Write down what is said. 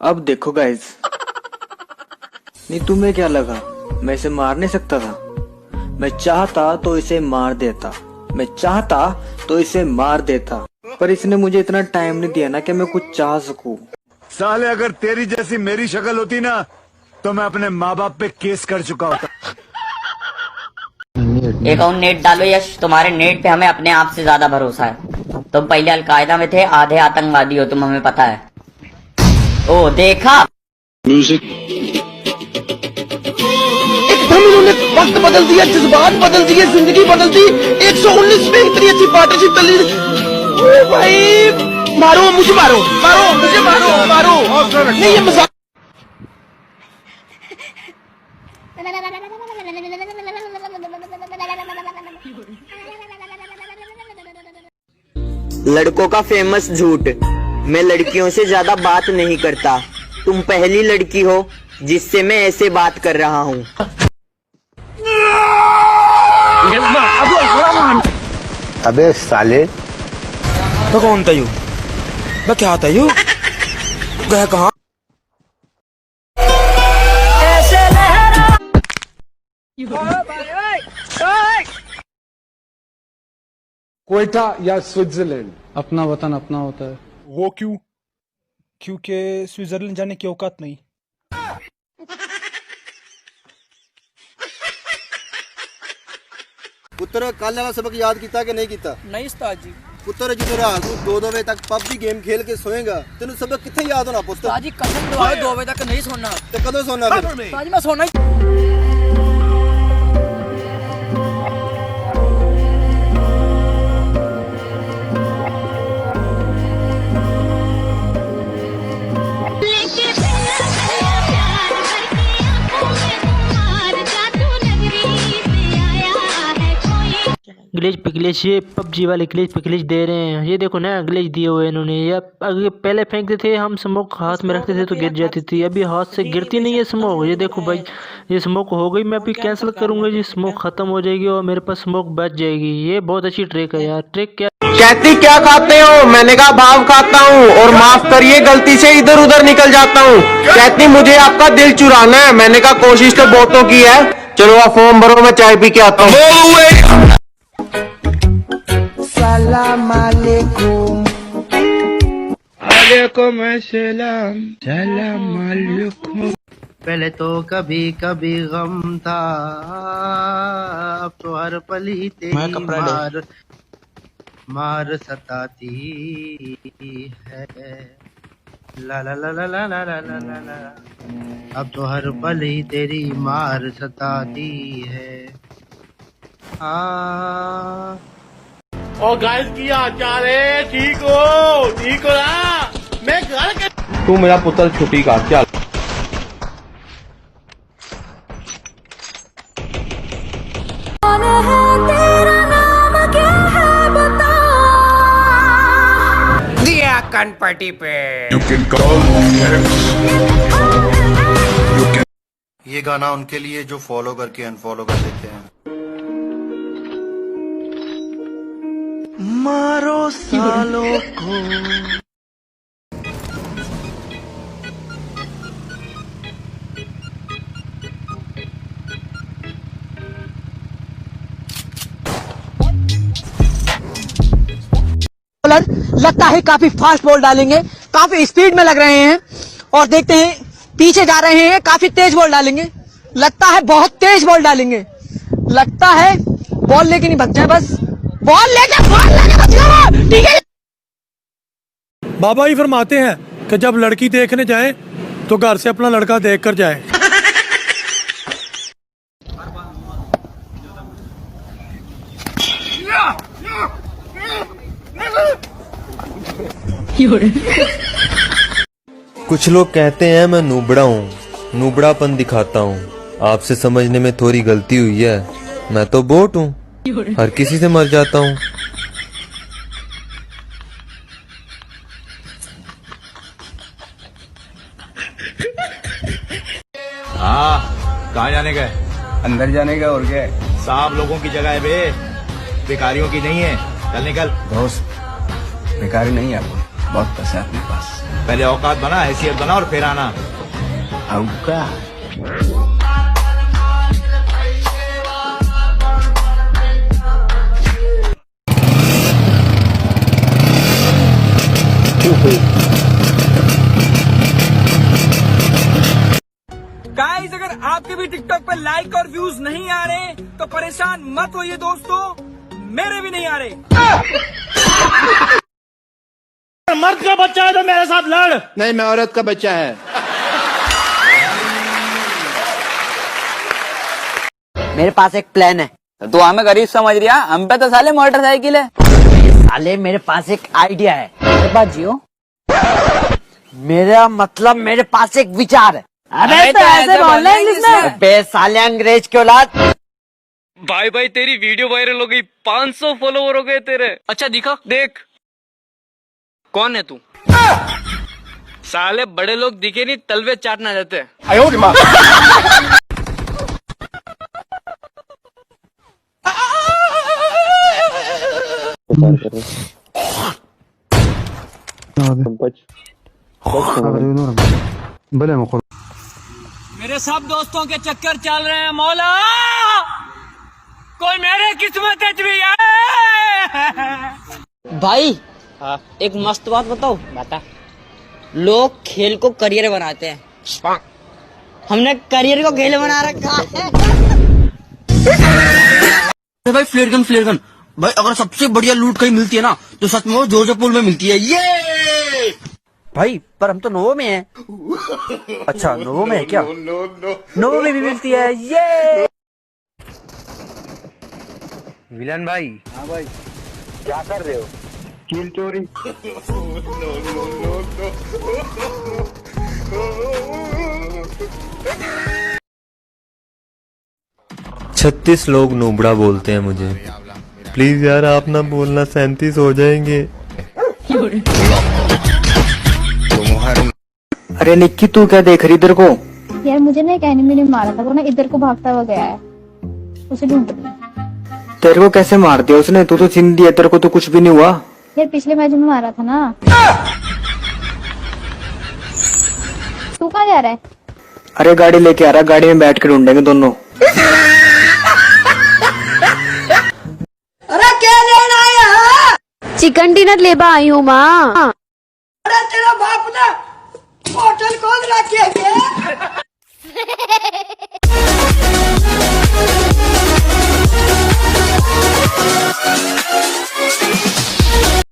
अब देखो गाइस, नहीं तुम्हें क्या लगा मैं इसे मार नहीं सकता था? मैं चाहता तो इसे मार देता, मैं चाहता तो इसे मार देता, पर इसने मुझे इतना टाइम नहीं दिया ना कि मैं कुछ चाह सकूं। साले अगर तेरी जैसी मेरी शक्ल होती ना तो मैं अपने माँ बाप पे केस कर चुका होता। एक और नेट डालो यश, तुम्हारे नेट पे हमें अपने आप से ज्यादा भरोसा है। तुम पहले अलकायदा में थे, आधे आतंकवादी हो तुम, हमें पता है। ओ देखा, एकदम इन्होंने वक्त बदल दिया, जज्बात बदल दिए, जिंदगी बदल दी। 119 में इतनी अच्छी पार्टनरशिप चल रही। ओ भाई मारो मुझे, मारो मारो मुझे, मारो मारो, नहीं ये मजाक। लड़कों का फेमस झूठ, मैं लड़कियों से ज्यादा बात नहीं करता। तुम पहली लड़की हो जिससे मैं ऐसे बात कर रहा हूँ। अबे साले, तो कौन था यू? मैं क्या था यू? गया कहाँ? क्वेटा या स्विट्जरलैंड? अपना वतन अपना होता है। वो क्यों? क्योंकि स्विट्जरलैंड जाने की औकात नहीं। पुत्र कल वाला सबक याद किया कि नहीं किया? नहीं उस्ताद जी। पुत्र जो रात को 2 बजे तक पबजी गेम खेल के सोएगा, तेन सबक कितने याद होना पुत्र? उस्ताद जी कसम दवाओ 2 बजे तक नहीं सोना। तो कदों सोना फिर? उस्ताद जी मैं सोना ही। ग्लिच पिगलिच, ये पबजी वाले ग्लिच पिगलिच दे रहे हैं। ये देखो नया ग्लिच दिए हुए इन्होंने। ये अगर पहले फेंकते थे हम स्मोक, हाथ में रखते थे तो गिर जाती थी, अभी हाथ से गिरती नहीं है स्मोक। ये देखो भाई, ये स्मोक हो गई, मैं अभी कैंसिल करूंगा जी, स्मोक खत्म हो जाएगी और मेरे पास स्मोक बच जाएगी। ये बहुत अच्छी ट्रिक है यार। ट्रिक क्या? कहती क्या खाते हो? मैंने कहा भाव खाता हूँ और माफ करिए गलती से इधर उधर निकल जाता हूँ। कहती मुझे आपका दिल चुराना है। मैंने कहा कोशिश तो बहुतों की है, चलो आप फॉर्म भरो, मैं चाय पी के आता हूँ। सलाम अलैकुम। वालेकुम अस्सलाम, सलाम अलैकुम। पहले तो कभी कभी गम था, अब तो हर पल ही तेरी मार सताती है। ला ला ला ला ला ला ला ला ला, अब तो हर पल ही तेरी मार सताती है। और गाइस की हालचाल है? ठीक हो? ठीक हो ना? मैं घर के। तू मेरा पुत्र छुट्टी का क्या? दिया कनपट्टी पे। ये गाना उनके लिए जो फॉलो करके अनफॉलो कर देते हैं। मारो सालों को। लगता है काफी फास्ट बॉल डालेंगे, काफी स्पीड में लग रहे हैं और देखते हैं पीछे जा रहे हैं, काफी तेज बॉल डालेंगे। लगता है बहुत तेज बॉल डालेंगे, लगता है बॉल लेके नहीं भग जाए, बस बॉल लेके बच गया। ठीक है। बाबा ही फरमाते हैं कि जब लड़की देखने जाए तो घर से अपना लड़का देख कर जाए। कुछ लोग कहते हैं मैं नूबड़ा हूँ, नूबड़ापन दिखाता हूँ। आपसे समझने में थोड़ी गलती हुई है, मैं तो बोट हूँ, हर किसी से मर जाता हूँ। हाँ, कहाँ जाने का? अंदर जाने का और क्या है? साहब लोगों की जगह है बे, भिखारियों की नहीं है। चल निकल। दोस्त भिखारी नहीं है, बहुत पैसा है अपने पास। पहले औकात बना, हैसियत बना और फिर आना। गाइस, अगर आपके भी टिकटॉक पे लाइक और व्यूज नहीं आ रहे तो परेशान मत होइए दोस्तों, मेरे भी नहीं आ रहे। मर्द का बच्चा है तो मेरे साथ लड़। नहीं, मैं औरत का बच्चा है। मेरे पास एक प्लान है। तू हमें गरीब समझ रहा, हम पे तो साले मोटरसाइकिल है। साले मेरे पास एक आइडिया है। मेरे पास जियो। मेरा मतलब मेरे पास एक विचार है। अबे तो ऐसे बोलना इंग्लिश में। बे साले अंग्रेज की औलाद। भाई भाई तेरी वीडियो वायरल हो गई, 500 फॉलोवर हो गए तेरे। अच्छा दिखा, देख कौन है तू। साले बड़े लोग दिखे नहीं, तलवे चाटना जाते हैं। मेरे सब दोस्तों के चक्कर चल रहे हैं मौला, कोई मेरे किस्मत भी है। भाई एक मस्त बात बताओ। बता। लोग खेल को करियर बनाते हैं, हमने करियर को खेल बना रखा है। भाई फ्लेयर गन भाई, अगर सबसे बढ़िया लूट कहीं मिलती है ना तो सच में वो जोजपुर में मिलती है। ये भाई पर हम तो नोवो में हैं। अच्छा नोवो में है क्या? नोवो में भी मिलती है ये। विलन भाई। हाँ भाई, क्या कर रहे हो? कील चोरी। 36 लोग नूबड़ा बोलते हैं मुझे। प्लीज यार आप ना बोलना, 37 हो जाएंगे। अरे निक्की तू क्या देख रही इधर को? यार मुझे ना एक एनिमी ने मारा था, वो ना इधर को भागता हुआ गया है, उसे ढूंढ रही हूं। तेरे को कैसे मार दिया उसने? तू तो चिंदी है, तेरे को तो कुछ भी नहीं हुआ। यार पिछले मैच में मारा था ना। तू कहाँ जा रहा है? अरे गाड़ी लेके आ रहा, गाड़ी में बैठ के ढूंढेंगे दोनों। अरे क्या लेना आया? चिकन डिनर लेबा आई हूँ माँ। अरे तेरा बाप ने होटल खोल रखी है।